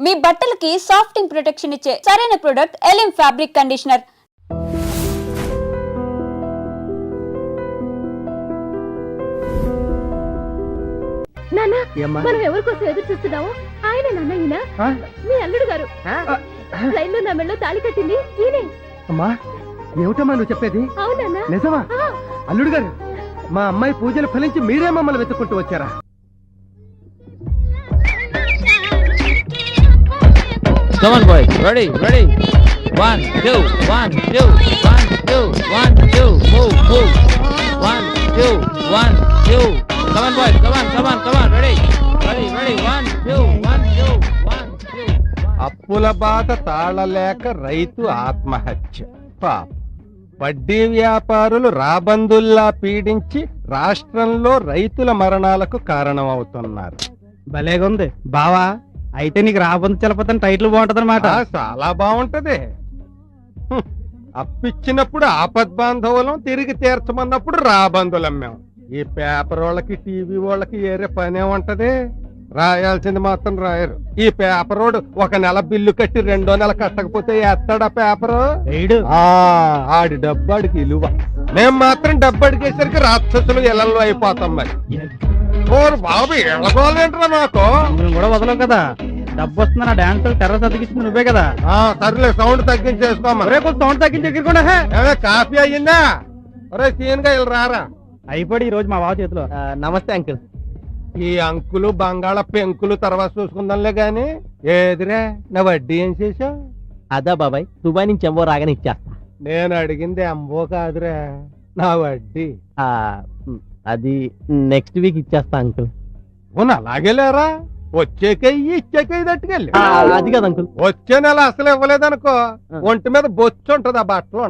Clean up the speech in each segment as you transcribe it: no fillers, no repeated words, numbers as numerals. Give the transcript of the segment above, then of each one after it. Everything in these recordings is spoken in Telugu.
మీ బట్టలకి సాఫ్టింగ్ ప్రొటెక్షన్ ఇచ్చే సరైన ప్రొడక్ట్ ఎలిమ్ ఫ్యాబ్రిక్ కండిషనర్. మనం ఎవరి కోసం ఎదురు చూస్తున్నామో ఆయన నాన్న ఈయన మీ అల్లుడు గారు. ట్రైన్ లో నా మెళ్ళో తాళి కట్టింది ఈయనే. అమ్మా ఏమిటమ్మా నువ్వు చెప్పేది? అవునన్నా నిజమా? అల్లుడు గారు, మా అమ్మాయి పూజలు ఫలించి మీరే మమ్మల్ని వెతుక్కుంటూ వచ్చారా? Come on, boys. Ready, ready. 1, 2, 1, 2, 1, 2, 1, 2. Move, move. 1, 2, 1, 2. Come on, boys. Come on, come on, come on. Ready, ready, ready. 1, 2, 1, 2, 1, 2. అప్పుల బాధ తాళలేక రైతు ఆత్మహత్య. పాప వడ్డీ వ్యాపారులు రాబందుల్లా పీడించి రాష్ట్రంలో రైతుల మరణాలకు కారణమవుతున్నారు. భలేగుంది బావా. అయితే నీకు రాబందు చలపతని టైటిల్ బాగుంటది అనమాట. చాలా బాగుంటది. అప్పిచ్చినప్పుడు ఆపద్బాంధవులం, తిరిగి తీర్చమన్నప్పుడు రాబందులం. మేము ఈ పేపర్ వాళ్ళకి టీవీ వాళ్ళకి ఏరే పనే ఉంటది, రాయాల్సింది మాత్రం రాయరు. ఈ పేపర్ వాడు ఒక నెల బిల్లు కట్టి 2వ నెల కట్టకపోతే ఎత్తాడా పేపరు? ఆడి డబ్బాడికి విలువ. మేము మాత్రం డబ్బడికేసరికి రాక్షసులు ఇళ్లలో అయిపోతాం. మరి బాబు ఎడగోలేంట్రా నాకు. నువ్వు కూడా వదలవు కదా. డబ్బు వస్తుందా డాన్స్ టెర్రస్ అతికిస్తుంది నువ్వే కదా. సర్లే సౌండ్ తగ్గించేసుకోమా. సౌండ్ తగ్గించి ఎగిరికుండా కాఫీ అయ్యిందా? ఒరే సీన్ గా ఇలా రారా. అయిపోయి ఈ రోజు మా బావ చేతిలో. నమస్తే అంకుల్. ఈ అంకులు బంగాళ పెంకులు తర్వాత చూసుకుందాంలే గాని ఏదిరే నా వడ్డీ ఏం చేశావు? అదా బాబాయ్, దుబాయ్ నుంచి ఎంబో రాగానే ఇచ్చేస్తా. నేను అడిగింది ఎంబో కాదురా, నా వడ్డీ. అది నెక్స్ట్ వీక్ ఇచ్చేస్తా అంకుల్. అలాగే లేరా, వచ్చేకే ఇచ్చేకే తట్టుకెళ్ళి. అది కదా అంకుల్. వచ్చే నెల అసలు ఇవ్వలేదనుకో ఒంటి మీద బొచ్చు ఉంటది, ఆ బట్టలు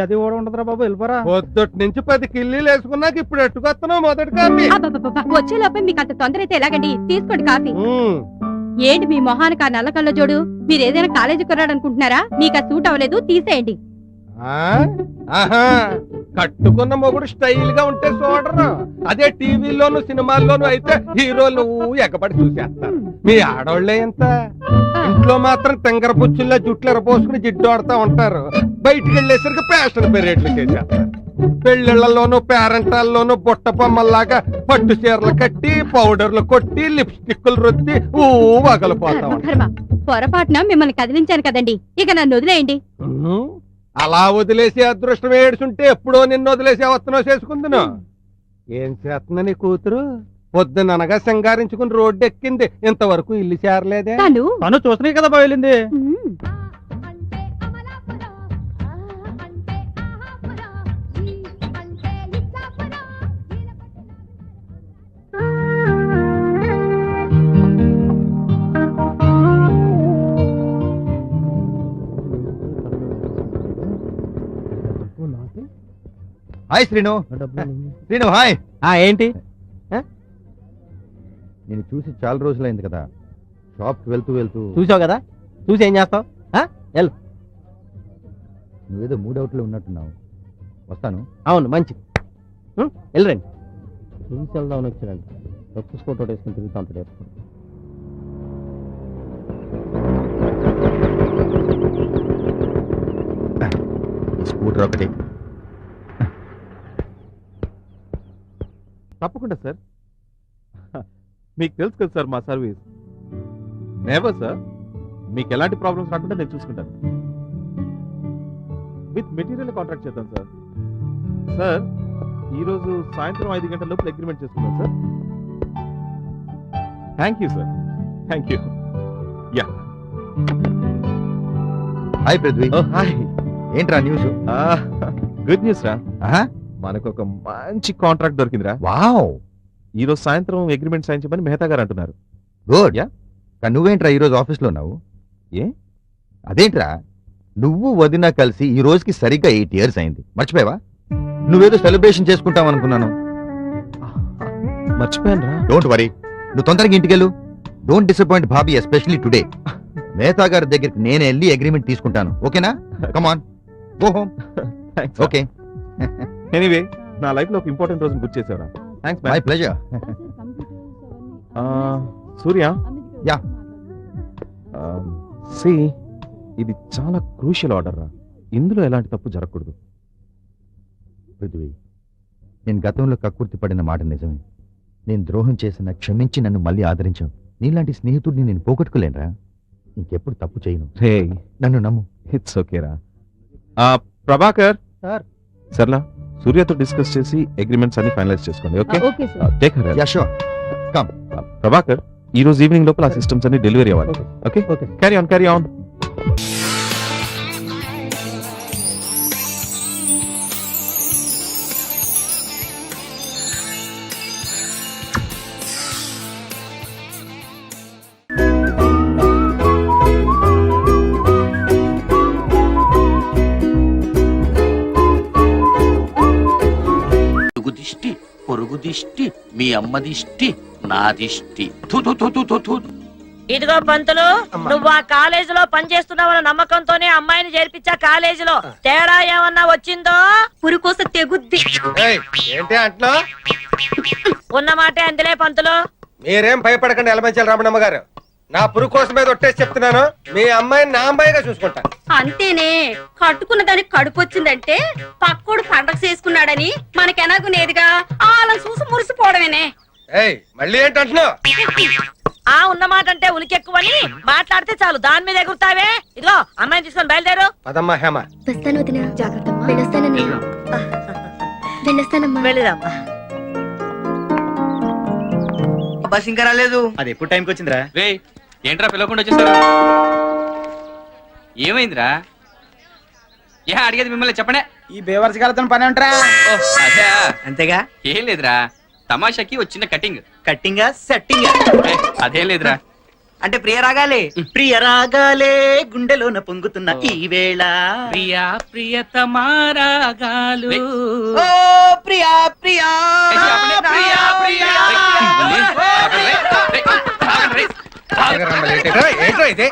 అది కూడా ఉంటదిరా బాబు. వెళ్ళిపోరా. పొద్దుటి నుంచి 10 కిల్లీలు వేసుకున్నాక ఇప్పుడు ఎట్టుకొస్తున్నావు మొదటి కాఫీ. వచ్చే లోపే మీకు అంత తొందర అయితే ఎలాగండి? తీసుకోండి కాఫీ. ఏంటి మీ మొహానికి ఆ నల్ల కళ్ళ జోడు? మీరు ఏదైనా కాలేజీ కొన్నాడనుకుంటున్నారా? మీకు ఆ సూట్ అవ్వలేదు, తీసేయండి. ఆహా, కట్టుకున్న మొగుడు స్టైల్ గా ఉంటే చూడరు. అదే టీవీలోను సినిమాల్లోను అయితే హీరోలు ఎగబడి చూసేస్తారు. మీ ఆడవాళ్లే ఎంత, ఇంట్లో మాత్రం తెంగర పుచ్చుల్లా జుట్లు ఎరపోసుకుని జిడ్డు ఆడుతా ఉంటారు. బయటికి వెళ్ళేసరికి ఫ్యాషన్ పెరేట్లు చేసేస్తారు. పెళ్లిళ్లలోను పేరెంటాల్లోను బుట్ట బొమ్మల్లాగా పట్టు చీరలు కట్టి పౌడర్లు కొట్టి లిప్స్టిక్లు రుద్ది వగలిపోతా ఉంటారు. పొరపాటున మిమ్మల్ని కదిలించాను కదండి, ఇక నన్ను వదిలేయండి. అలా వదిలేసే అదృష్టం ఏడుచుంటే ఎప్పుడో నిన్ను వదిలేసి అవత్తనో చేసుకుందును. ఏం చేస్తున్నా నీ కూతురు? పొద్దుననగా సింగారించుకుని రోడ్డు ఎక్కింది, ఇంతవరకు ఇల్లు చేరలేదే. తను చూసినా కదా బాగా వెళ్ళింది. హాయ్ శ్రీను. శ్రీను హాయ్. ఏంటి? నేను చూసి చాలా రోజులైంది కదా, షాప్కి వెళ్తూ వెళ్తూ. చూసావు కదా, చూసి ఏం చేస్తావు? నువ్వేదో మూడవుట్లో ఉన్నట్టున్నావు. వస్తాను. అవును మంచిది, వెళ్ళరండి. చూసి వెళ్దామని వచ్చారండి. రొక్కు ఫోటో వేసుకుని తిరుగుతూ ఉంటాడు. స్కూటర్ ఒకటి. తప్పకుండా సార్. మీకు తెలుసు కదా సార్ మా సర్వీస్. నేవర్ సార్, మీకు ఎలాంటి ప్రాబ్లమ్స్ రాకుండా నేను చూసుకుంటాను. విత్ మెటీరియల్ కాంట్రాక్ట్ చేద్దాం సార్. సార్ ఈరోజు సాయంత్రం 5 గంటల లోపల అగ్రిమెంట్ చేసుకుందాం sir. Thank you sir, thank you. Yeah hi Prithvi. Hi. ఏంట్రా న్యూస్? గుడ్ న్యూస్ రా. మనకు ఒక మంచి కాంట్రాక్ట్ దొరికిందిరా. వావ్. ఈ రోజు సాయంత్రం అగ్రిమెంట్ సైన్ చేయమని మెహతా గారు అంటున్నారు. గుడ్. కానీ నువ్వేంట్రా ఈ రోజు ఆఫీస్ లో ఉన్నావు? ఏ అదేంట్రా, నువ్వు వదిన కలిసి ఈ రోజుకి సరిగ్గా 8 years అయింది. మర్చిపోయావా? నువ్వేదో సెలబ్రేషన్ చేసుకుంటావు అనుకున్నాను. మర్చిపోయాను రా. డోంట్ వరీ, నువ్వు తొందరగా ఇంటికెళ్ళు. Don't disappoint bhabhi, especially today. Mehta గారి దగ్గరికి నేనే వెళ్ళి అగ్రిమెంట్ తీసుకుంటాను. ఓకేనా? Come on, go home. Okay. Anyway, నా లైఫ్ లో ఒక ఇంపార్టెంట్ రోజు గుర్తు చేసావురా. Thanks my pleasure. Surya. Yeah. See ఇది చాలా క్రూషియల్ ఆర్డర్ రా, ఇందులో ఎలాంటి తప్పు జరగకూడదు. పృథ్వీ, నేను గతంలో కక్కుర్తి పడిన మాట నిజమే. నేను ద్రోహం చేసిన క్షమించి నన్ను మళ్ళీ ఆదరించావు. నీలాంటి స్నేహితుడిని నేను పోగొట్టుకోలేనురా. ఇంకెప్పుడు తప్పు చేయను. రే, నన్ను నమ్ము. ఇట్స్ ఓకేరా. ప్రభాకర్ సార్. సర్లా, సూర్యతో డిస్కస్ చేసి అగ్రిమెంట్స్ అన్ని ఫైనలైజ్ చేసుకోండి. Okay, okay sir. Take care. Yeah sure. Prabhakar, ఈ రోజు ఈవినింగ్ లోపల ఆ సిస్టమ్స్ అన్ని డెలివరీ అవ్వాలి. Okay, okay. Carry on, carry on. పొరుగు దిష్టి, పొరుగు దిష్టి, మీ అమ్మ దిష్టి, నా దిష్టి. థు థు థు థు థు థు. ఇదిగో పంతులు, నువ్వు ఆ కాలేజీలో పనిచేస్తున్నావన్న నమ్మకంతోనే అమ్మాయిని చేర్పించా కాలేజీలో. తేడా ఏమన్నా వచ్చిందో పురుకోస తెగుద్ది. ఏంటి అంటున్నా? ఉన్న మాటే అందులే పంతులు. మీరేం భయపడకండి ఎలమంచాలి రమణమ్మ గారు. నా పురుగు కోసం మీద ఒట్టేసి చెప్తున్నాను, మీ అమ్మాయిని నా అమ్మాయిగా చూసుకుంటా. అంతేనే, కట్టుకున్న దానికి కడుపు వచ్చిందంటే పక్కోడు పండగ చేసుకున్నాడని మనకెనాగునేదిగా వాళ్ళని చూసి మురిసిపోవడమేనే. మళ్ళీ ఏంటంటున్నావు? ఆ ఉన్న మాట అంటే ఉలికెక్కువని మాట్లాడితే చాలు దాని మీద ఎగురుతావే. ఇదిగో అమ్మాయిని తీసుకొని బయలుదేరు. పదమ్మా హేమ. వస్తాను వదినా. జాగ్రత్త. వెళ్ళొస్తానమ్మా. వెళ్ళిరమ్మా. బస్ ఇంకా రాలేదు. అది ఎప్పుడు టైంకి వచ్చిందిరా? రే, ఏంట్రా పిలవకుండా వచ్చేసారు? ఏమైందిరా? ఏ అడిగేది మిమ్మల్ని చెప్పనే. ఈ బేవర్స్ గారితో పని ఉంటారా? అదే, అంతేగా. ఏం లేదురా, తమాషాకి వచ్చిన కటింగ్. కట్టింగా సెట్టింగ్ అదేం లేదురా. అంటే ప్రియరాగాలే, ప్రియరాగాలే గుండెలోన పొంగుతున్న ఈ వేళ. ప్రియా ప్రియతమారాగాలు. ఓ ప్రియా ప్రియా ప్రియా ప్రియా. ఏంట్రా ఇదే?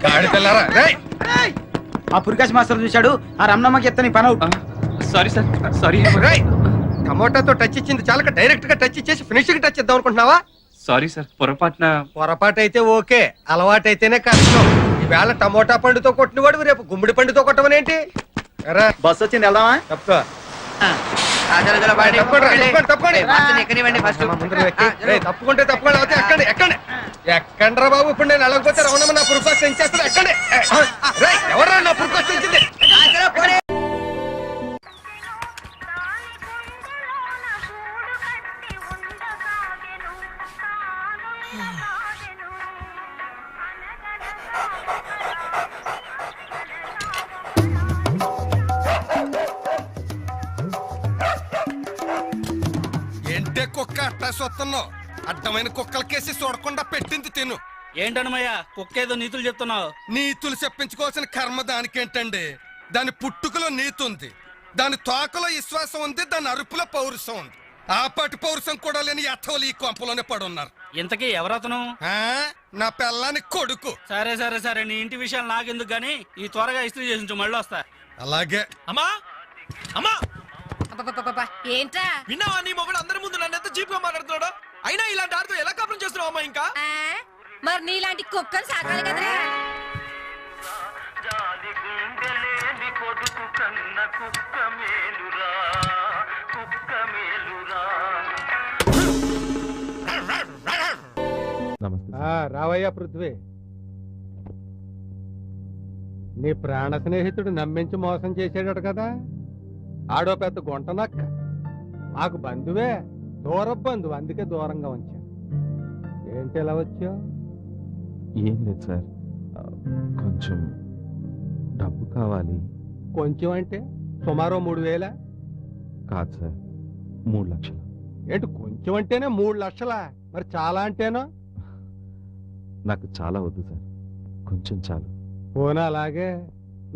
గాడి పిల్లరా, రేయ్. ఆ పురికాశ్ మాస్టర్ చూశాడు, ఆ రమణమ్మకి ఎత్తని పని అవుట్. Sorry sir, sorry. రేయ్, టమోటాతో టచ్ ఇచ్చింది చాలక డైరెక్ట్ గా టచ్ ఇచ్చేసి ఫినిషింగ్ టచ్ ఇద్దాం అనుకుంటున్నావా? సారీ సార్, పొరపాటున. పొరపాటు అయితే ఓకే, అలవాటైతేనే కష్టం. ఈవేళ టమోటా పండుతో కొట్టినవాడు రేపు గుమ్మడి పండుతో కొట్టమనేంటి? బస్ వచ్చింది, వెళ్దామా? తప్పుకో. తప్పుకుంటే తప్పుకోండి, అవుతే ఎక్కండి ఎక్కండి ఎక్కండ్రా బాబు. ఇప్పుడు నేను వెళ్ళకపోతే రమణమ్మ నా పురుకోసం ఎంచేస్తాను. ఎక్కండి. ఎవరా నా పురుకోసం ఎంచింది? ఏంటే కుక్క అట్టా సొత్తున్నావు? అడ్డమైన కుక్కలకేసి చూడకుండా పెట్టింది తిను. ఏంటన్నమయ్యా కుక్కేదో నీతులు చెప్తున్నావు? నీతులు చెప్పించుకోవాల్సిన కర్మ దానికేంటండి? దాని పుట్టుకలో నీతి ఉంది, దాని తోకలో విశ్వాసం ఉంది, దాని అరుపులో పౌరుషం ఉంది. ఆపాటి పౌరుషం కూడా లేని ఎత్తవలు ఈ కొంపలోనే పడున్నారు. ఇంతకీ ఎవరతను? నా పెళ్ళాని కొడుకు. సరే సరే సరే, నీ ఇంటి విషయాలు నాకెందుకు గానీ ఈ త్వరగా ఇస్త్రీ చేసి మళ్ళీ వస్తా. అలాగే. అమ్మా అమ్మా, ఏంట్రా? విన్నావా నీ మొగుడు అందరి ముందు నన్ను ఎంత చీప్ గా మాట్లాడుతున్నాడు? అయినా ఇలాంటి ఆడితో ఎలా కాపురం చేస్తున్నావు అమ్మా? ఇంకా మరి నీలాంటి కుక్కలు సాకాలి కదరా. రావయ్యా పృథ్వీ. నీ ప్రాణ స్నేహితుడు నమ్మించి మోసం చేసాడట కదా. ఆడో పెద్ద గుంటనక్క, మాకు బంధువే, దూర బంధువు, అందుకే దూరంగా ఉంచాను. ఏంటి ఎలా వచ్చావు? ఏం లేదు సార్, కొంచెం డబ్బు కావాలి. కొంచెం అంటే సుమారు 3,000? కాదు సార్, 3 లక్షలు. ఏంటి కొంచెం అంటేనే 3 లక్షలా? మరి చాలా అంటేనో? నాకు చాలా వద్దు సార్, కొంచెం చాలు. పోనా అలాగే.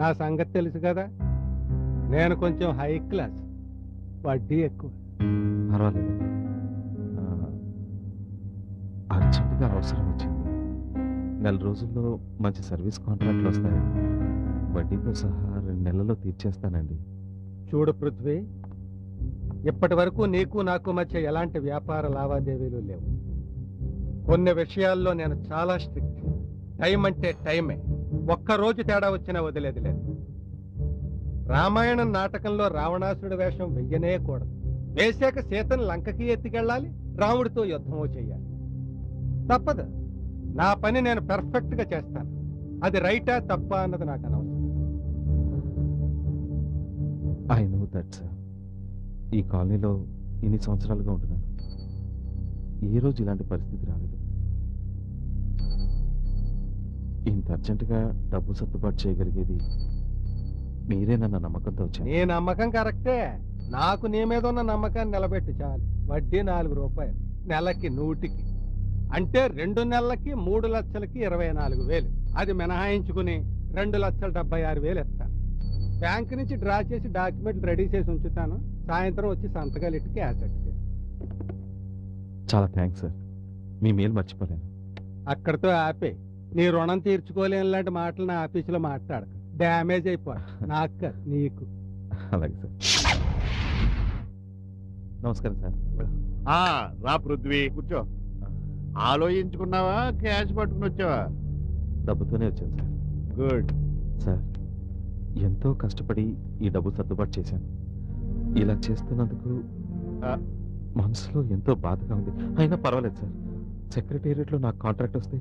నా సంగతి తెలుసు కదా, నేను కొంచెం హై క్లాస్, వడ్డీ ఎక్కువ. పర్వాలేదు, అర్జెంటుగా అవసరం వచ్చింది. 4 రోజుల్లో మంచి సర్వీస్ కాంట్రాక్ట్లు వస్తాయి. వడ్డీతో సహా 2 నెలల్లో తీర్చేస్తానండి. చూడు పృథ్వీ, ఇప్పటి వరకు నీకు నాకు మధ్య ఎలాంటి వ్యాపార లావాదేవీలు లేవు. కొన్ని విషయాల్లో నేను చాలా స్ట్రిక్ట్. టైం అంటే టైమే. ఒక్కరోజు తేడా వచ్చినా వదిలేది లేదు. రామాయణం నాటకంలో రావణాసురుడి వేషం వెయ్యనే కూడదు. వేశాక సీతను లంకకి ఎత్తికెళ్ళాలి, రాముడితో యుద్ధమో చెయ్యాలి. తప్పదు. నా పని నేను పెర్ఫెక్ట్ గా చేస్తాను. అది రైటా తప్పా అన్నది నాకు అనవసరం. I know that sir. ఈ కాలనీలో ఇన్ని సంవత్సరాలుగా ఉంటున్నాను. ఏ రోజు ఇలాంటి పరిస్థితి రాలేదు. ఇంత అర్జెంటుగా డబ్బు సర్దుబాటు చేయగలిగేది మీరేనన్న నమ్మకంతో వచ్చాను. నీ నమ్మకం కరెక్టే. నాకు నీ మీద ఉన్న నమ్మకాన్ని నిలబెట్టి చాలు. వడ్డీ 4 రూపాయలు, నెలకి 100కి. అంటే 2 నెలలకి 3 లక్షలకి 24,000. అది మినహాయించుకుని 2,76,000 ఇస్తాను. బ్యాంక్ నుంచి డ్రా చేసి డాక్యుమెంట్లు రెడీ చేసి ఉంచుతాను. సాయంత్రం వచ్చి సంతకాలు ఇట్టుకి యాసెట్. చాలా థ్యాంక్స్ సార్. మీ మేలు మర్చిపోలేను. అక్కడితో ఆపే. నీ రుణం తీర్చుకోలేని లాంటి మాటలు నా ఆఫీసులో మాట్లాడక. డ్యామేజ్ అయిపో. నాకు కాదు, నీకు. అలాగే సార్. నమస్కారం సార్. రా పృథ్వీ, కూర్చో. ఆలోచించుకున్నావా, క్యాష్ పట్టుకుని వచ్చావా? డబ్బుతోనే వచ్చాను సార్. గుడ్. సార్, ఎంతో కష్టపడి ఈ డబ్బు సర్దుబాటు చేశాను. ఇలా చేస్తున్నందుకు మనసులో ఎంతో బాధగా ఉంది. అయినా పర్వాలేదు సార్. సెక్రటేరియట్లో నాకు కాంట్రాక్ట్ వస్తే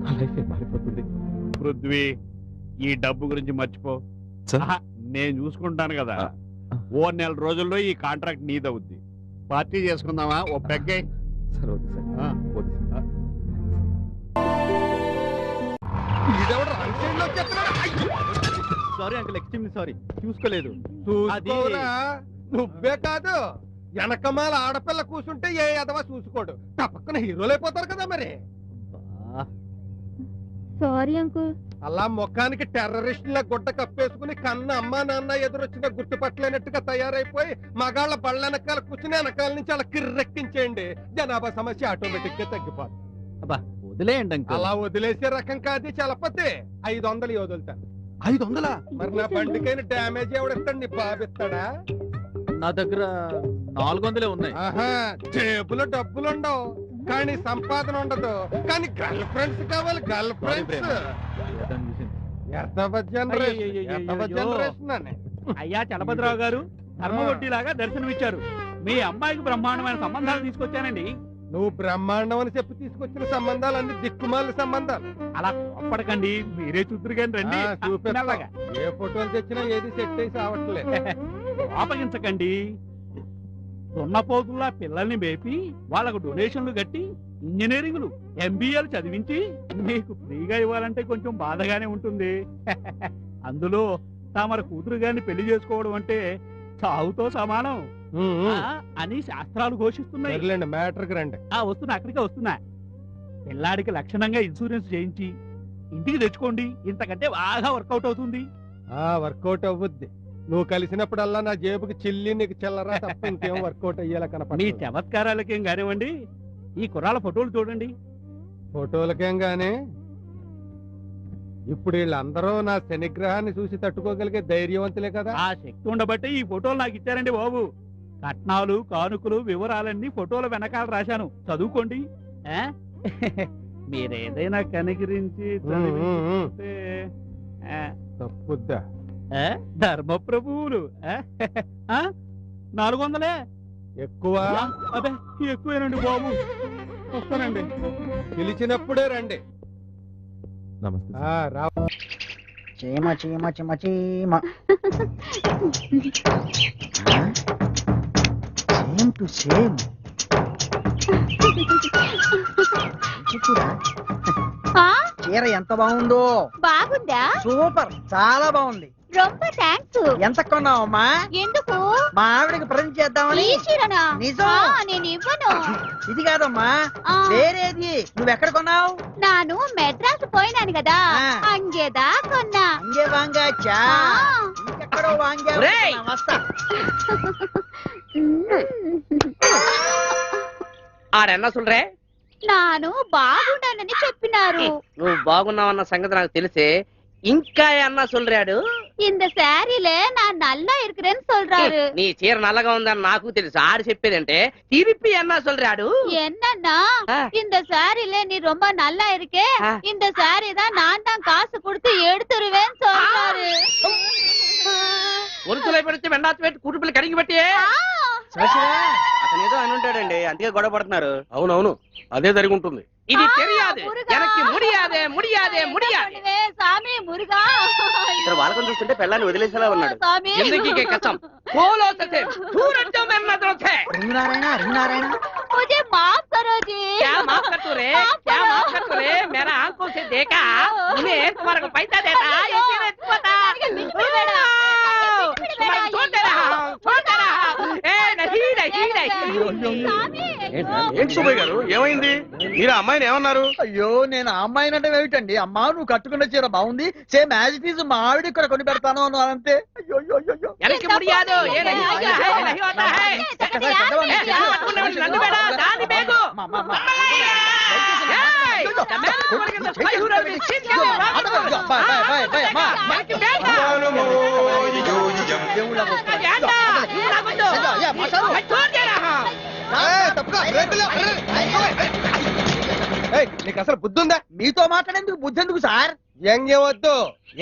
నా లైఫ్ మారిపోతుంది. పృథ్వీ, ఈ డబ్బు గురించి మర్చిపో. సార్, నేను చూసుకుంటాను కదా. ఓ 1 నెల రోజుల్లో ఈ కాంట్రాక్ట్ నీదవుద్ది. పార్టీ చేసుకుందామా? ఓ పెగ్గే. సార్ వద్దు సార్, వద్దు sir. Sorry uncle, extremely sorry. చూసుకోలేదు. చూసుకోరా? నువ్వే కాదు, వెనకమాల ఆడపిల్ల కూర్చుంటే ఏ ఎదవా చూసుకోడు. తప్పకుండా హీరోలైపోతారు కదా మరి. Sorry uncle. అలా ముఖానికి టెర్రరిస్టుల గుడ్డ కప్పేసుకుని కన్న అమ్మా నాన్న ఎదురొచ్చిన గుర్తుపట్టలేనట్టుగా తయారైపోయి మగాళ్ళ బళ్ళ వెనకాల కూర్చుని వెనకాల నుంచి అలా కిర్రెక్కించేయండి. జనాభా సమస్య ఆటోమేటిక్ గా తగ్గిపోతుంది. వదిలేయండి అంకుల్. అలా వదిలేసే రకం కాదు చలపతి. 500 వదులుతాను. 500? మరి నా బండికైనా డ్యామేజ్ ఎవడిస్తాడు? నీ బాబిస్తాడా? నా దగ్గర 400 ఉన్నాయి. ఆహా, జేబులో డబ్బులుండవు కానీ సంపాదన ఉండదు. కానీ గర్ల్ ఫ్రెండ్స్ కావాలి. Girl friends. అయ్యా చలపతిరావు గారు, ధర్మవడ్డీలాగా దర్శనమిచ్చారు. మీ అమ్మాయికి బ్రహ్మాండమైన సంబంధాలు తీసుకొచ్చానండి. నువ్వు బ్రహ్మాండం అని చెప్పి తీసుకొచ్చిన సంబంధాలు అన్ని దిక్కుమాల సంబంధాలు. అలా కోప్పడకండి, మీరే చూద్దరు కానీ రండి. చూపిస్తా. ఏ ఫోటోలు తెచ్చినా ఏది సెట్ అయి సావట్లేదు. కోపగించకండి. దున్నపోతుల్లా పిల్లల్ని మేపి వాళ్ళకు డొనేషన్లు కట్టి ఇంజనీరింగ్లు MBAలు చదివించి మీకు ఫ్రీగా ఇవ్వాలంటే కొంచెం బాధగానే ఉంటుంది. అందులో తమర కూతురు గారిని పెళ్లి చేసుకోవడం అంటే చావుతో సమానం అని శాస్త్రాలు ఘోషిస్తున్నాయి. మ్యాటర్కి రండి. వస్తున్నా, అక్కడికే వస్తున్నా. పిల్లాడికి లక్షణంగా ఇన్సూరెన్స్ చేయించి ఇంటికి తెచ్చుకోండి. ఇంతకంటే బాగా వర్కౌట్ అవుతుంది. వర్కౌట్ అవ్వుద్ది. నువ్వు కలిసినప్పుడల్లా నా జేబుకి చిల్లి నీకు చిల్లరా తప్ప ఇంకేం వర్కౌట్ అయ్యేలా మీ కనపడి. చమత్కారాలకేం కానివ్వండి, ఈ కుర్రాళ్ళ ఫోటోలు చూడండి. ఫోటోలకేం గానీ ఇప్పుడు వీళ్ళందరూ నా శనిగ్రహాన్ని చూసి తట్టుకోగలిగే ధైర్యవంతులే కదా. ఆ శక్తి ఉండబట్టి ఈ ఫోటోలు నాకు ఇచ్చారండి బాబు. కట్నాలు, కానుకలు వివరాలన్నీ ఫోటోల వెనకాల రాశాను, చదువుకోండి. మీరేదైనా కనికరించి చదివించుకుంటే, తప్పుద్దా? ధర్మప్రభువులు 400 ఎక్కువ? అదే ఎక్కువేనండి బాబు. వస్తానండి. పిలిచినప్పుడే రండి. నమస్తే. రా. చీమ చీమ చీమ చీమ. Same to same. చీర ఎంత బాగుందో. బాగుందా? సూపర్, చాలా బాగుంది. రొంబ థాంక్స్. ఎంత కొన్నావమ్మా? ఎందుకు? మా ఆవిడకి ప్రజెంట్ చేద్దామని. ఈ చీరనా? నిజం. నేను ఇవ్వను. ఇది కాదమ్మా, వేరేది. నువ్వెక్కడ కొన్నావు? నాను మెడ్రాస్ పోయినాను కదా, అంగేదా కొన్నా. అంగే వాంగాచ్చా? ఇంకెక్కడో వాంగా. వస్తా. ఆడన్నా సుల్రే, నాను బాగున్నానని చెప్పినారు. నువ్వు బాగున్నావన్న సంగతి నాకు తెలిసే. ఇంకా అన్నా సుల్రాడు. இந்த சாரியில நான் நல்லா இருக்கிறேன்னு சொல்றாரு. నీ చీర నల్లగా ఉందని నాకు తెలుసు. ఆడు చెప్పేదంటే తిరిపి అన్నా சொல்றாడు. என்னன்னா இந்த சாரியில நீ ரொம்ப நல்லா இருக்கே, இந்த சாரி தான் நான் தான் காசு கொடுத்து எடுத்துருவேன்னு சொல்றாரு. ఒరుసులో పెడితే వెండాత పెట్టి కూటుపిల్లి కడిగి పెట్టి అతను ఏదో అని ఉంటాడండి, అందుకే గొడవ పడుతున్నారు. అవునవును, అదే జరిగి ఉంటుంది. ఇది తెలియదు, ఎనక్కి ముడియాదే ముడియాదే ముడియాదే. சாமி முருகா, ఇక్కడ వాళ్ళకొని చూస్తుంటే పెళ్ళాన్ని వదిలేసేలా ఉన్నాడు. சாமி ఎందుకు కష్టం పోలోతే చూరొచ్చో మెన్నదొతే मुझे माफ करो जी. क्या माफ कर तू रे, क्या माफ कर तू रे? मेरा आंखों से देखा, उन्हें तुम्हारे को पैसा देता इसीलिए तू बता. तुम्हारे छोड़ दे रहा ए नहीं नहीं नहीं. ఏంటి సుబ్బయ్య గారు, ఏమైంది? మీరు అమ్మాయిని ఏమన్నారు? అయ్యో, నేను ఆ అమ్మాయిని అంటే ఏమిటండి? అమ్మా, నువ్వు కట్టుకున్న చీర బాగుంది, సేమ్ యాజ్ ఇట్ ఈజ్ మా ఆవిడ ఇక్కడ కొని పెడతాను అన్నాను అంతే. అయ్యో అయ్యో అయ్యో, వెనక్కి ముడియాదు, ఏ नहीं होता है, नहीं होता है. నన్ను బేడా దాని బేగు నీకు అసలు బుద్ధి ఉందా? మీతో మాట్లాడేందుకు బుద్ధి ఎందుకు సార్? వ్యంగ్యం వద్దు.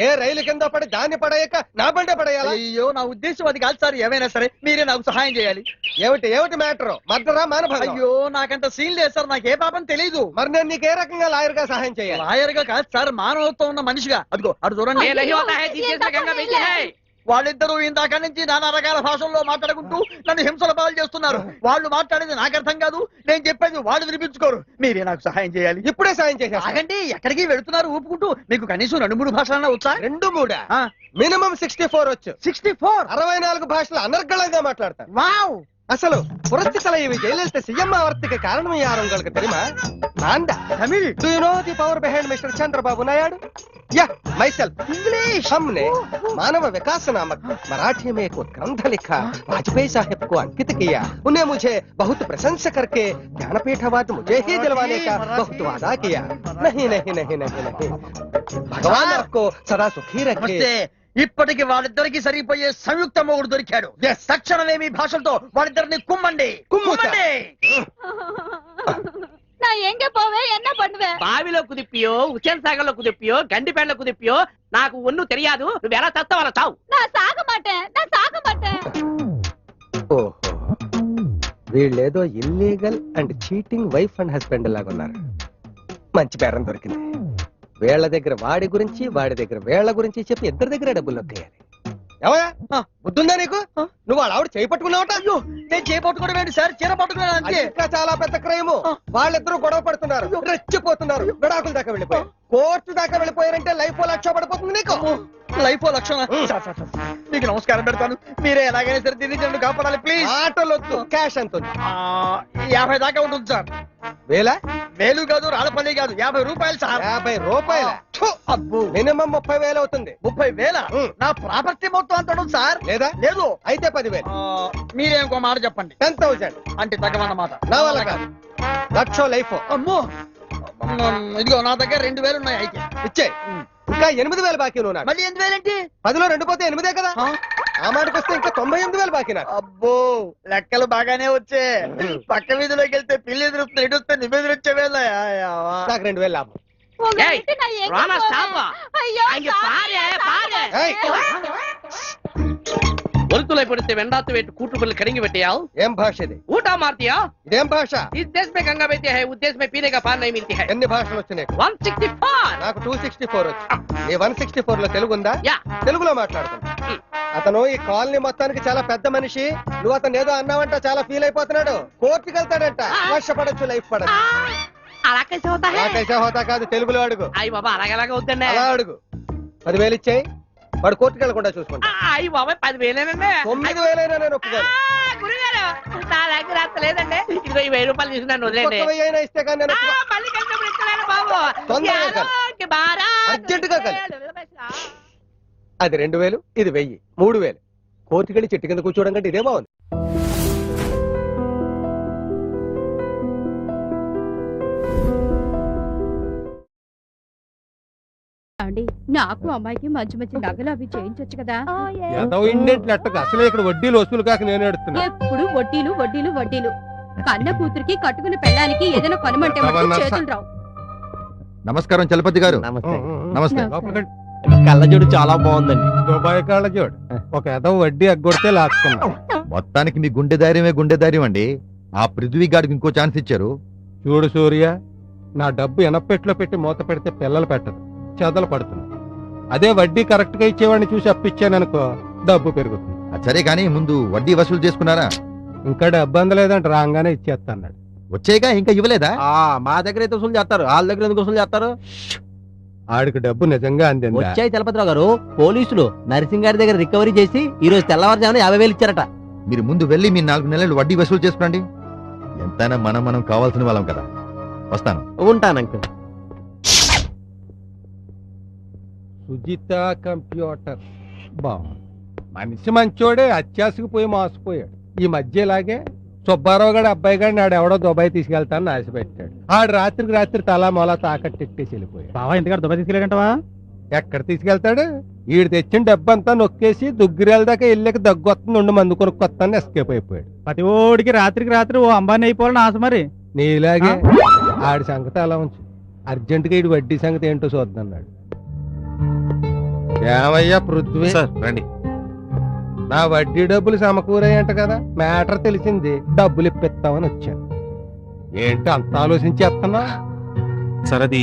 ఏ రైలు కింద పడి దాన్ని పడేయక నా బండే పడేయాలి. అయ్యో, నా ఉద్దేశం అది కాదు సార్. ఏమైనా సరే మీరే నాకు సహాయం చేయాలి. ఏమిటి ఏమిటి మ్యాటర్? మర్డరా మానభంగం? అయ్యో, నాకంత సీన్ లేదు సార్, నాకే పాపం తెలీదు. మరి నేను నీకు ఏ రకంగా లాయర్ గా సహాయం చేయాలి? లాయర్ గా కాదు సార్, మానవత్వం ఉన్న మనిషిగా. అదిగో అటు చూడండి. ఏ नहीं होता है, जीते गंगा बेटी है. వాళ్ళిద్దరూ ఇందాక నుంచి నానా రకాల భాషల్లో మాట్లాడుకుంటూ నన్ను హింసల పాలు చేస్తున్నారు. వాళ్ళు మాట్లాడేది నాకు అర్థం కాదు, నేను చెప్పేది వాళ్ళు వినిపించుకోరు. మీరే నాకు సహాయం చేయాలి. ఇప్పుడే సాయం చేసా. ఆగండి, ఎక్కడికి వెళుతున్నారు ఊపుకుంటూ? మీకు కనీసం 2-3 భాషలన్నా వచ్చా? 2-3 మినిమం 64 వచ్చు. 64? 64 భాషలు అనర్గళంగా మాట్లాడతారు. వావ్! అసలు పురస్తికల ఇవి జయలలిత సీఎం ఆవర్తికి కారణం యారు உங்களுக்கு தெரியுமா? నాందా Tamil. Do you know the power behind Mr. Chandrababu Naidu? Yeah, myself. English. हमने मानव विकास नामक मराठी में एक ग्रंथ लिखा, वाजपेयी साहब को अंकित किया. उन्हें मुझे बहुत प्रशंसा करके ज्ञानपीठ अवार्ड मुझे ही दिलवाने का बहुत वादा किया. नहीं नहीं नहीं नहीं नहीं, भगवान आपको सदा सुखी रखे. ఇప్పటికి వాళ్ళిద్దరికి సరిపోయే సంయుక్త మొగుడు దొరికాడు. తక్షణమే మీ భాషలతో వాళ్ళిద్దరిని కుమ్మండి కుమ్మండి. நான் எங்க போவேன், என்ன பண்ணுவேன்? బావిలో కుదిప్పియో, ఉచేన్ సాగర్ లో కుదిప్పియో, గండిపేటలో కుదిప్పియో నాకు ఒన్ను తెలియదు. నువ్వు ఎలా చస్తావు అలా చావు. நான் சாக மாட்டேன், நான் சாக மாட்டேன். ఓహో, వీళ్ళేదో illegal and cheating wife and husband లాగా ఉన్నారు. మంచి పేరం దొరికింది. వీళ్ళ దగ్గర వాడి గురించి, వాడి దగ్గర వీళ్ళ గురించి చెప్పి ఇద్దరి దగ్గర డబ్బులు నొక్కేయాలి. ఏమయ్యా, బుద్ధుందా నీకు? నువ్వు వాళ్ళ ఆవిడ చేయి పట్టుకున్నావట. అయ్యో, నేను చేయి పట్టుకోవడం ఏంటి సార్, చీర పట్టుకున్నాను అంతే. ఇంకా చాలా పెద్ద క్రైమ్. వాళ్ళిద్దరూ గొడవ పడుతున్నారు, రెచ్చిపోతున్నారు, విడాకుల దాకా వెళ్ళిపోయారు, కోర్టు దాకా వెళ్ళిపోయారంటే లైఫ్ లక్ష పడిపోతుంది నీకు. లైఫ్ లక్షణ. మీకు నమస్కారం పెడతాను, మీరే ఎలాగైనా సరే దీన్ని నన్ను కాపాడాలి ప్లీజ్. ఆటలొద్దు, క్యాష్ ఎంత ఉంది? 50 దాకా ఉంటుంది సార్. వేలా? వేలు కాదు, రాళ్ళపల్లి కాదు, 50 రూపాయలు సార్. 50 రూపాయల? అబ్బో, మినిమం 30,000 అవుతుంది. 30,000? నా ప్రాపర్టీ మొత్తం అంత ఉంటుంది సార్. లేదా? లేదు. అయితే 10,000. మీరే ఇంకో మాట చెప్పండి. 10,000 అంటే తగ్గమన్నమాట. నా వల్ల కాదు. లక్ష లైఫ్. అమ్మో, ఇదిగో నా దగ్గర 2,000 ఉన్నాయి. అయితే ఇచ్చే. ఇంకా 8,000 బాకీ నువ్వు నాకు. మళ్ళీ 8,000 ఏంటి? 10లో 2 పోతే 8 కదా. ఆ మాటకు వస్తే ఇంకా 98,000 బాకీ నాకు. అబ్బో, లెక్కలు బాగానే వచ్చే. పక్క వీధిలోకి వెళ్తే పిల్లి ఎదురుస్తుంది, ఎటు వస్తే నివేదన వచ్చేవేళ. నాకు 2,000 లాభం. உங்ககிட்ட நான் எங்க రానా போவேன்? స్టాప్. ஐயோ, அங்க சாமி, பாரு, பாரு. சாமி. ఒరుతులో పెడితే వెండాతు పెట్టి కూటుపిల్లి కడిగి పెట్టావు. ఏం భాష ఇది? ఊటా మార్తియా? ఇదేం భాష? इस देश में गंगा बहती है, उस देश में पीने का पानी नहीं मिलती है. ఎన్ని భాషలు వచ్చినాయి? 164. నాకు 264 వచ్చు. ఈ 164 లో తెలుగు ఉందా? యా. తెలుగులో మాట్లాడుతున్నా. అతను ఈ కాలనీ మొత్తానికి చాలా పెద్ద మనిషి. నువ్వు అతను ఏదో అన్నావంట, చాలా ఫీల్ అయిపోతున్నాడు. కోర్టుకి వెళ్తాడంట. వర్ష పడొచ్చు, లైఫ్ పడచ్చు. అలా కైసే హోతా హై? నాకైతే హోతా కాదు, తెలుగులో అడుగు. అయ్యి బాబా, అలాగలాగా వద్దండి. అలా అడుగు. 10,000 ఇచ్చేయి, వాడు కోర్టుకి వెళ్లకుండా చూసుకుంటా. అయ్యి బాబా, 10,000 9,000 నేను ఒప్పుకోను. గురుగారు, నా దగ్గర అంత లేదండి. ఇదిగో ఈ 1000 రూపాయలు తీసుకున్నాను, వదిలేండి. 1,000 ఇస్తే కానీ నేను ఒప్పుకోను. మళ్ళీ కలిసినప్పుడు ఇస్తున్నాను బాబు. తొందరగా కాదు. అర్జెంటుగా కాదు. అది 2,000, ఇది 1,000, 3,000. కోర్టుకెళ్ళి చెట్టు కింద కూర్చోవడం కంటే ఇదే బాగుంది. అండి నాకు అమ్మాయికి మంచి మంచి నగలు అవి చేయించొచ్చు కదా. ఏదో ఇండెంట్లు ఎట్టకు అసలే ఇక్కడ వడ్డీలు వసూలు కాక నేను ఎడుతున్నా. ఎప్పుడు వడ్డీలు వడ్డీలు వడ్డీలు. కన్న కూతురికి కట్టుకున్న పెళ్ళానికి ఏదైనా కొనమంటే మటుకు చేతులు రావు. నమస్కారం చలపతి గారు. నమస్తే. నమస్తే. లోపలికి కళ్ళజోడు చాలా బాగుందండి. దుబాయ్ కాళ్ళజోడు ఒక ఏదో వడ్డీ ఎగ్గొడితే లాక్కున్నా. మొత్తానికి మీ గుండె ధైర్యం అండి. ఆ పృథ్వీ గాడికి ఇంకో ఛాన్స్ ఇచ్చారు. చూడు సూర్య, నా డబ్బు ఎనపెట్లో పెట్టి మూత పెడితే పిల్లలు పెట్టదు, చెదలు పడుతుంది. అదే వడ్డీ కరెక్ట్ గా ఇచ్చేవాడిని చూసి అప్పిచ్చాననుకో డబ్బు పెరుగుతుంది. అది సరే కానీ ముందు వడ్డీ వసూలు చేసుకున్నారా? ఇంకా డబ్బు అందలేదంటే రాగానే ఇచ్చేస్తా అన్నాడు. వచ్చేగా ఇంకా ఇవ్వలేదా? మా దగ్గర అయితే వసూలు చేస్తారు, వాళ్ళ దగ్గర ఎందుకు వసూలు చేస్తారు? ఆడికి డబ్బు నిజంగా అందిందా? వచ్చాయి చలపతిరావు గారు. పోలీసులు నర్సింగ్ గారి దగ్గర రికవరీ చేసి ఈ రోజు తెల్లవారుజామున 50,000 ఇచ్చారట. మీరు ముందు వెళ్ళి మీ 4 నెలలు వడ్డీ వసూలు చేసుకోండి. ఎంతైనా మనం కావాల్సిన వాళ్ళం కదా. వస్తాను. ఉంటాను అంకుల్. సుజిత కంప్యూటర్ బాగుంది. మనిషి మంచోడే, అత్యాశకు పోయి మోసపోయాడు. ఈ మధ్య ఇలాగే సుబ్బారావు గారి అబ్బాయి గారిని ఆడు ఎవడో దుబాయ్ తీసుకెళ్తానని ఆశపెట్టాడు. ఆడు రాత్రికి తలా మొలా తాకట్టెట్టేసి వెళ్ళిపోయాడు. బావా ఇంతగారు దుబాయ్ తీసుకెళ్ళాడంటవా? ఎక్కడ తీసుకెళ్తాడు? ఈడు తెచ్చిన డబ్బు అంతా నొక్కేసి దుగ్గిరాల దాకా వెళ్ళాక దగ్గు వస్తుంది, 2 మంది కొనుక్కొస్తాను ఎస్కేప్ అయిపోయాడు. ప్రతి ఓడికి రాత్రి ఓ అంబానీ అయిపోవాలని ఆశ మరి. నీలాగే ఆడి సంగతి అలా ఉంచు. అర్జెంటుగా ఈడు వడ్డీ సంగతి ఏంటో చూద్దన్నాడు. ఏమయ్యా పృథ్వీ, రండి. నా వడ్డీ డబ్బులు సమకూరాయంట కదా, మ్యాటర్ తెలిసింది. డబ్బులు ఇప్పిస్తామని వచ్చాను. ఏంటి అంత ఆలోచించేస్తున్నా? సార్ అది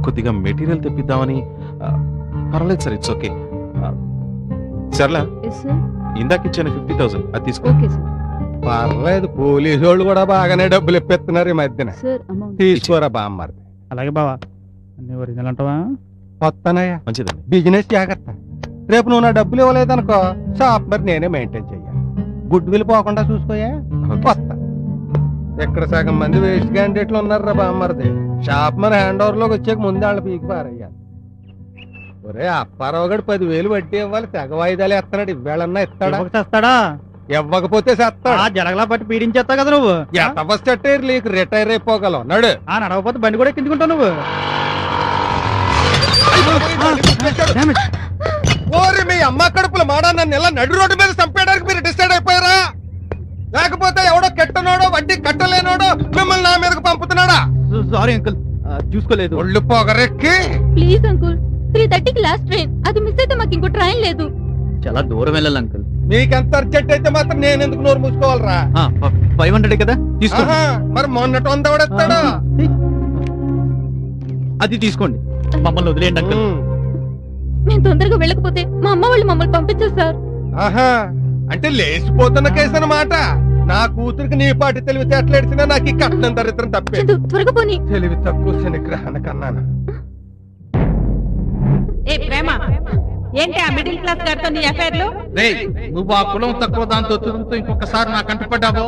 కొద్దిగా మెటీరియల్ తెప్పిద్దామని. పర్వాలేదు సార్, ఇట్స్ ఓకే. సర్లా, ఇందాక ఇచ్చాను 50,000 అది తీసుకో. పర్లేదు, పోలీసు వాళ్ళు కూడా బాగానే డబ్బులు ఇప్పిస్తున్నారు ఈ మధ్యన. తీసుకోరా బామ్మది. అలాగే బావా, అన్ని ఒరిజినల్ అంటావా? వస్తానయ్యా. మంచిదండి. బిజినెస్ జాగ్రత్త. రేపు నువ్వు నా డబ్బులు ఇవ్వలేదనుకో షాప్ మరి నేనే మెయింటైన్ చెయ్యాలి. గుడ్ విల్ పోకుండా చూసుకోయా. వస్తా. ఎక్కడ సగం మంది వేస్ట్ క్యాండిడేట్లు ఉన్నారా బామ్మరిది. షాప్ మన హ్యాండ్ ఓవర్ లోకి వచ్చాక ముందే వాళ్ళ పీకి పారయ్యాలి. ఒరే అప్పారావు గడు 10,000 వడ్డీ ఇవ్వాలి, తెగ వాయిదాలు ఎత్తనాడు. ఇవ్వాలన్నా ఇస్తాడా? చేస్తాడా? ఇవ్వకపోతే చేస్తాడా? జలగలా పట్టి పీడించేస్తావు కదా నువ్వు. నీకు రిటైర్ అయిపోగలవు. నడు. నడవపోతే బండి కూడా ఎక్కించుకుంటావు నువ్వు. ఓరి మీ అమ్మ కడుపుల మాడా, నన్ను ఇలా నడు రోడ్డు మీద చంపేయడానికి మీరు డిసైడ్ అయిపోయారా? లేకపోతే ఎవడో కెట్టనోడో వడ్డీ కట్టలేనోడో మిమ్మల్ని నా మీదకి పంపుతున్నాడా? సారీ అంకుల్, చూసుకోలేదు. ఒళ్ళు పొగరెక్కి. ప్లీజ్ అంకుల్, 3:30కి లాస్ట్ ట్రైన్. అది మిస్ అయితే మాకు ఇంకో ట్రైన్ లేదు. చాలా దూరం వెళ్ళాలి అంకుల్. మీకెంత అర్జెంట్ అయితే మాత్రం నేను ఎందుకు నోరు మూసుకోవాలరా? 500 కదా తీసుకో. మరి మొన్నటి 100 ఎవడెత్తాడు? అది తీసుకోండి, మమ్మల్ని వదిలేయండి అంకుల్. మేము తొందరగా వెళ్ళకపోతే మా అమ్మ వాళ్ళు మమ్మల్ని పంపించేస్తారు. ఆహా, అంటే లేచిపోతున్న కేసు అన్నమాట. నా కూతురికి నీ పాటి తెలివి తెట్లేడిసినా నాకు ఈ కట్నం దరిద్రం తప్పే. త్వరగా పోనీ. తెలివి తక్కువ శనిగ్రహణ కన్నాను. ఏ ప్రేమ, ఏంటి ఆ మిడిల్ క్లాస్ గారితో నీ అఫైర్లు? నువ్వు ఆ కులం తక్కువ దాంతో ఇంకొకసారి నా కంటపడ్డావో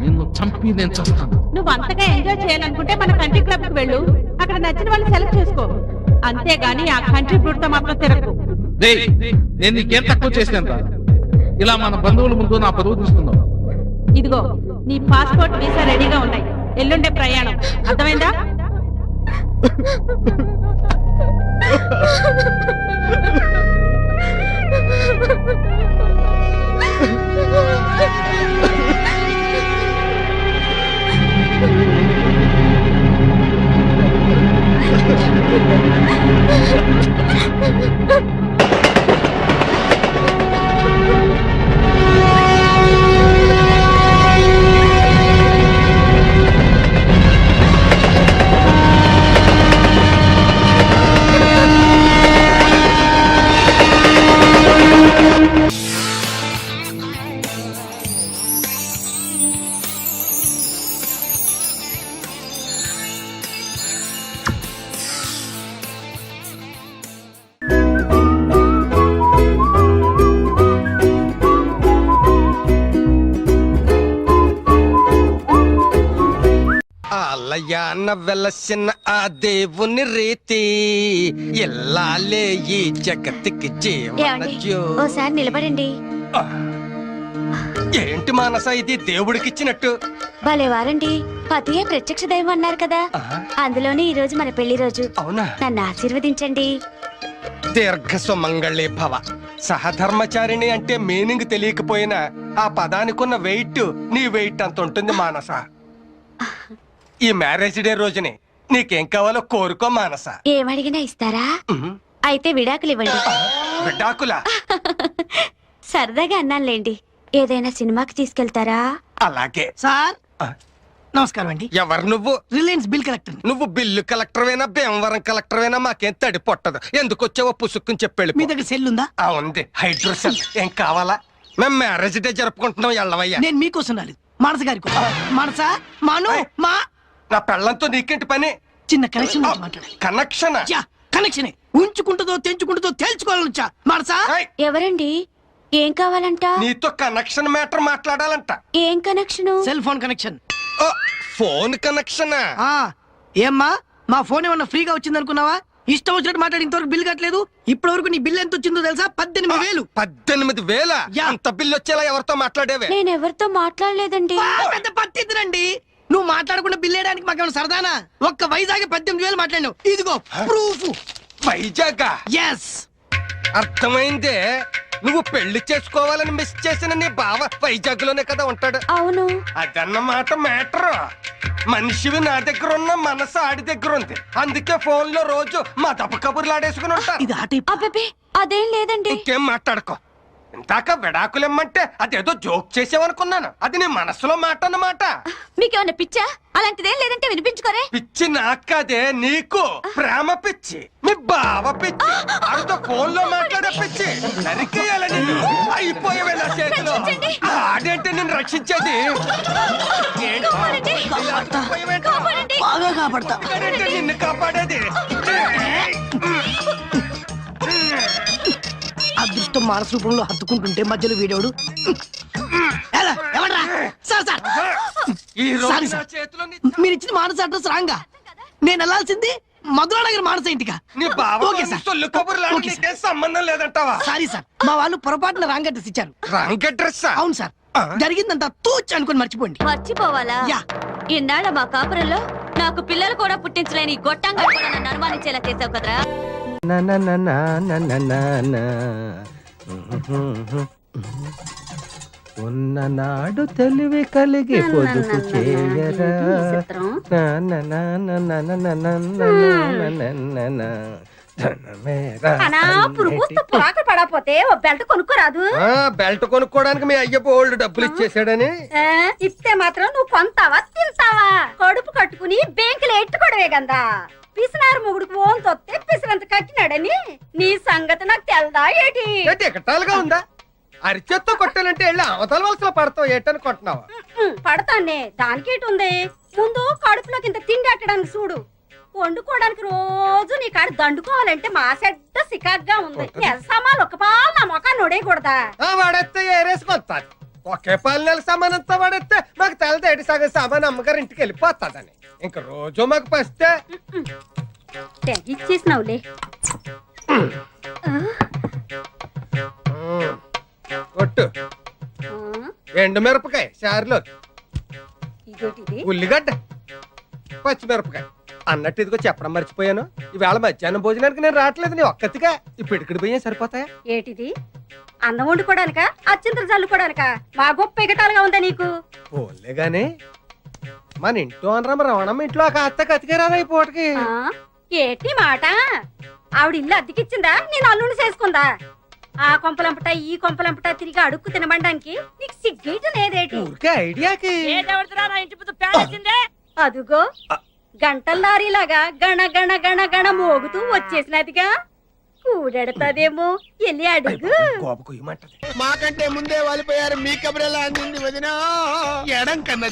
నిన్ను చంపి నేను చస్తాను. నువ్వు అంతగా ఎంజాయ్ చేయాలనుకుంటే మన కంట్రీ క్లబ్ కి వెళ్ళు. అక్కడ నచ్చిన వాళ్ళు సెలెక్ట్ చేసుకో. అంతేగాని ఆ కంట్రీ ఫ్రూట్ తో మాత్రం తిరగకు. నేను నీకేం తక్కువ చేసాను? ఇలా మన బంధువుల ముందు నా పరువు తీసుకున్నావు. ఇదిగో నీ పాస్పోర్ట్ వీసా రెడీగా ఉన్నాయి. ఎల్లుండే ప్రయాణం, అర్థమైందా? అల్లయ్యాన వెలసిన ఆ దేవుని రీతి ఎల్లాలే ఈ జగత్తుకి ఓసారి నిలబడండి. ఏంటి మానస ఇది దేవుడికిచ్చినట్టు? భలే వారండి, పతియే ప్రత్యక్ష దైవం అన్నారు కదా. అందులోనే ఈ రోజు మన పెళ్లి రోజు. అవునా? నన్ను ఆశీర్వదించండి. దీర్ఘ సుమంగళి భవ. సహధర్మచారిణి అంటే మీనింగ్ తెలియకపోయినా ఆ పదానికి ఉన్న వెయిట్ నీ వెయిట్ అంత ఉంటుంది మానస. ఈ మ్యారేజ్ డే రోజుని నీకేం కావాలో కోరుకో మానస. ఏమడిగినా ఇస్తారా? అయితే విడాకులు ఇవ్వండి. విడాకులా? సరదాగా అన్నానులేండి. ఏదైనా సినిమాకి తీసుకెళ్తారా? అలాగే. సార్ నమస్కారం అండి. ఎవరు నువ్వు? Reliance bill collector. నువ్వు బిల్లు కలెక్టర్వేనా భీమవరం కలెక్టర్వేనా మాకేం తడి పొట్టదు. ఎందుకు వచ్చావో పుసుక్కుని చెప్పాడు. మీ దగ్గర సెల్ ఉందా? ఉంది, హైడ్రోసెల్. ఏం కావాలా? మేము మ్యారేజ్ డే జరుపుకుంటున్నాం. ఎల్లవయ్యా. నేను మీకోసం రాలేదు, మనస గారి కోసం. మనస మాను మా నా పెళ్ళంతో నీకేంటి పని? చిన్న కనెక్షన్ మాట్లాడాలి. కనెక్షన్? కనెక్షన్ ఉంచుకుంటుందో తెంచుకుంటుందో తెలుసుకోవాలనుచా. మనసా ఎవరండి? ఏం కావాలంట? నీతో కనెక్షన్ మ్యాటర్ మాట్లాడాలంట. ఏం connection? Cell phone connection. Phone connection? ఏమ్మా మా ఫోన్ ఏమన్నా ఫ్రీగా వచ్చింది అనుకున్నావా? ఇష్టం వచ్చినట్టు మాట్లాడి ఇంతవరకు బిల్ కట్టలేదు. ఇప్పటి వరకు నీ బిల్ ఎంత వచ్చిందో తెలుసా? 18,000. 18,000? అంత బిల్లు వచ్చేలా ఎవరితో మాట్లాడేవే? నేను ఎవరితో మాట్లాడలేదండి. పెద్ద పట్టిద్దురండి. నువ్వు మాట్లాడకుండా బిల్ వేయడానికి మాకేమైనా సరదానా? ఒక్క వైజాగ్ 18,000 మాట్లాడినావు. ఇదిగో ప్రూఫ్. వైజాగ్? ఎస్. అర్థమైందే. నువ్వు పెళ్లి చేసుకోవాలని మిస్ చేసిన నీ బావ వైజాగ్ లోనే కదా ఉంటాడు. అవును. అదన్నమాట మ్యాటర్. మనిషివి నా దగ్గర ఉన్న, మనసు ఆడి దగ్గర ఉంది. అందుకే ఫోన్ లో రోజు మా దప్ప కబుర్లు ఆడేసుకుని ఉంటా. అబ్బే అదేం లేదండి. ఇంకేం మాట్లాడుకో. ఇందాక విడాకులమ్మంటే అదేదో జోక్ చేసావనుకున్నాను. అది నీ మనసులో మాట అన్నమాట. మీకేమన్నా పిచ్చా? అలాంటిదేం లేదంటే వినిపించుకోరే. పిచ్చి నాకదే, నీకు ప్రేమ పిచ్చి. మీ బావ పిచ్చి. ఆడితో ఫోన్ లో మాట్లాడే పిచ్చి. నరికేయాలని అయిపోయావే నా చేతిలో. ఆడేంటి నిన్ను రక్షించేది? బాగా కాపాడతా. నిన్ను కాపాడేది. అదృష్టం మానస రూపంలో హత్తుకుంటుంటే మధ్యలో వీడోడు. మీరు ఇచ్చిన మానస అడ్రస్ రాంగా. నేను వెళ్ళాల్సింది మధురానగర్ మానస ఇంటికా? సంబంధం లేదంటావా? సారీ సార్, మా వాళ్ళు పొరపాటున రాంగ్ అడ్రస్ ఇచ్చారు. Wrong address? అవును సార్. జరిగిందంతా తూచ్ అనుకుని మర్చిపోండి. మర్చిపోవాలా? ఇన్నాళ్ళ మా కాపురంలో నాకు పిల్లలు కూడా పుట్టించలేని గొట్టంగా కూడా నన్ను అనుమానించేలా చేసావు కదరా. ఉన్ననాడు తెలివి కలిగి పొదుపు చేయరా. పడపోతే ఓ బెల్ట్ కొనుక్కోరాదు? బెల్ట్ కొనుక్కోడానికి మీ అయ్య బోల్డ్ డబ్బులు ఇచ్చేసాడని. ఇస్తే మాత్రం నువ్వు కొంతావా తింటావా? కడుపు కట్టుకుని బ్యాంకులో ఎట్టుకోవడమే కదా. పిసినారు మొగుడుకు ఓన్ తొత్తే పిసినంత కట్టినాడని నీ సంగతి నాకు తెల్దా ఏటి? ఎకటాలుగా ఉందా? అరిచేత్తో కొట్టాలంటే వెళ్ళి అవతల వలసలో పడతావు ఏటనుకుంటున్నావా? పడతానే, దానికేటి ఉంది? ముందు కడుపులోకి ఇంత తిండి అట్టడానికి చూడు. వండుకోవడానికి రోజు నీ కాడ దండుకోవాలంటే మా సెడ్డ సికాగ్గా ఉంది. సామాన్లు ఒక పాలు నా మొఖాన్ని నొడేయకూడదా? వాడేస్తే ఏరేసుకొస్తాది. ఒకే పాలు నెల సామానంతా వాడేస్తే మాకు తెలదేటి సగం సామాన్ అమ్మగారు ఇంటికి వెళ్ళిపోతాదని. ఇంక రోజు మాకు పస్తే ఇచ్చేసినావులే. కొట్టు. ఎండు మిరపకాయ చారులో, ఉల్లిగడ్డ, పచ్చిమిరపకాయ. అన్నట్టు ఇదిగో చెప్పడం మర్చిపోయాను. ఈవేళ మధ్యాహ్నం భోజనానికి నేను రావట్లేదు. నీ ఒక్కతిగా ఇప్పుడు ఇక్కడికి పోయా సరిపోతాయా? ఏటిది? అన్నం వండుకోవడానికా? అచ్చింతలు చల్లుకోవడానికా? మా గొప్ప ఎగటాలుగా ఉందా నీకు? పోలే గాని మన ఇంట్లో అనరమ్మ రవణమ్మ ఇంట్లో ఒక అత్త కతికేరాదా ఈ పూటకి? ఏటి మాట? ఆవిడ ఇల్లు అద్దెకిచ్చిందా? నేను అల్లుని చేసుకుందా? ఆ కొంపలంపట ఈ కొంపలంపట తిరిగి అడుక్కు తినబండానికి నీకు సిగ్గేట లేదేటి? ఐడియాకి అదుగో గంటల్లారీలాగా గణ గణ గణ గణ మోగుతూ వచ్చేసినదిగా. కూడెడతాదేమో, వెళ్ళి అడుగు. మాకంటే ముందే వాలిపోయారు. మీ కబురెలా అందింది వదినా? ఎడం కన్నది